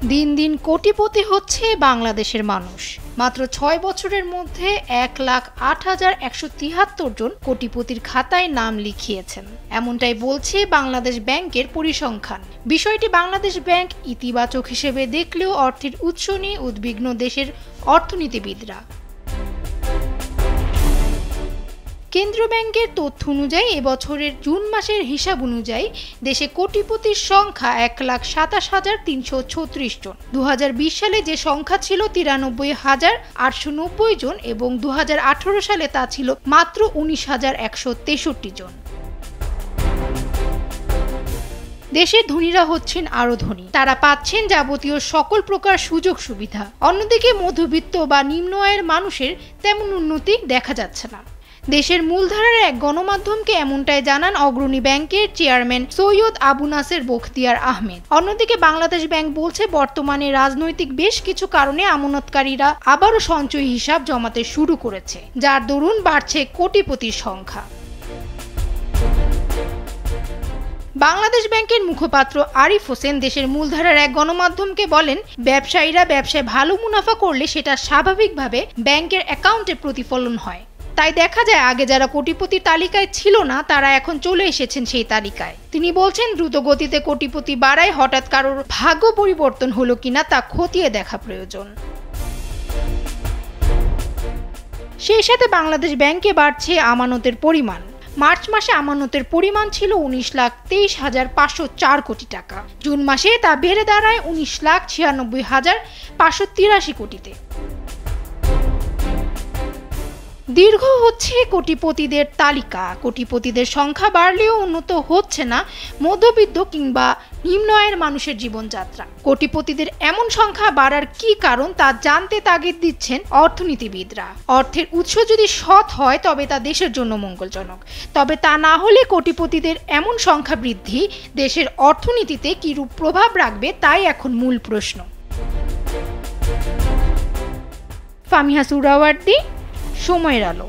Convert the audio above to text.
দিন দিন কোটিপতি হচ্ছে বাংলাদেশের মানুষ। মাত্র ৬ বছরের মধ্যে ১,০৮,১৭৩ জন কোটিপতির খাতায় নাম লিখিয়েছেন, এমনটাই বলছে বাংলাদেশ ব্যাংকের পরিসংখ্যান। বিষয়টি বাংলাদেশ ব্যাংক ইতিবাচক হিসেবে দেখলেও অর্থের উৎস নিয়ে উদ্বিগ্ন দেশের অর্থনীতিবিদরা। কেন্দ্রীয় ব্যাংকের তথ্য অনুযায়ী এবছরের জুন মাসের হিসাব অনুযায়ী দেশে কোটিপতির সংখ্যা ১,২৭,৩৩৬ জন। ২০২০ সালে যে সংখ্যা ছিল ৯৩,৮৯০ জন এবং ২০১৮ সালে তা ছিল মাত্র ১৯,১৬৩ জন। দেশের ধনীরা হচ্ছেন আরো ধনী, তারা পাচ্ছেন যাবতীয় সকল প্রকার সুযোগ সুবিধা। অন্যদিকে মধ্যবিত্ত বা নিম্ন আয়ের মানুষের তেমন উন্নতি দেখা যাচ্ছে না। দেশের মূলধারার এক গণমাধ্যমকে এমনটাই জানান অগ্রণী ব্যাংকের চেয়ারম্যান সৈয়দ আবু নাসের বখতিয়ার আহমেদ। অন্যদিকে বাংলাদেশ ব্যাংক বলছে বর্তমানে রাজনৈতিক বেশ কিছু কারণে আমানতকারীরা আবারও সঞ্চয়ী হিসাব জমাতে শুরু করেছে, যার দরুন বাড়ছে কোটিপতির সংখ্যা। বাংলাদেশ ব্যাংকের মুখপাত্র আরিফ হোসেন দেশের মূলধারার এক গণমাধ্যমকে বলেন, ব্যবসায়ীরা ব্যবসায় ভালো মুনাফা করলে সেটা স্বাভাবিকভাবে ব্যাংকের অ্যাকাউন্টে প্রতিফলন হয়। তাই দেখা যায় আগে যারা কোটিপতির তালিকায় ছিল না তারা এখন চলে এসেছেন সেই তালিকায়। তিনি বলছেন, দ্রুত গতিতে কোটিপতি বাড়ায় হঠাৎ কারোর ভাগ্য পরিবর্তন হলো কিনা তা খতিয়ে দেখা প্রয়োজন। সেই সাথে বাংলাদেশ ব্যাংকে বাড়ছে আমানতের পরিমাণ। মার্চ মাসে আমানতের পরিমাণ ছিল 19,23,504 কোটি টাকা। জুন মাসে তা বেড়ে দাঁড়ায় 19,96,583 কোটিতে। দীর্ঘ হচ্ছে কোটিপতিদের তালিকা। কোটিপতিদের সংখ্যা বাড়লেও উন্নত হচ্ছে না মধ্যবিত্ত কিংবা নিম্ন আয়ের মানুষের জীবনযাত্রা। কোটিপতিদের এমন সংখ্যা বাড়ার কি কারণ তা জানতে তাগিদ দিচ্ছেন অর্থনীতিবিদরা। অর্থের উৎস যদি সৎ হয় তবে তা দেশের জন্য মঙ্গলজনক, তবে তা না হলে কোটিপতিদের এমন সংখ্যা বৃদ্ধি দেশের অর্থনীতিতে কিরূপ প্রভাব রাখবে তাই এখন মূল প্রশ্ন। ফামিহা সুহরাওয়ার্দী, সময়ের আলো।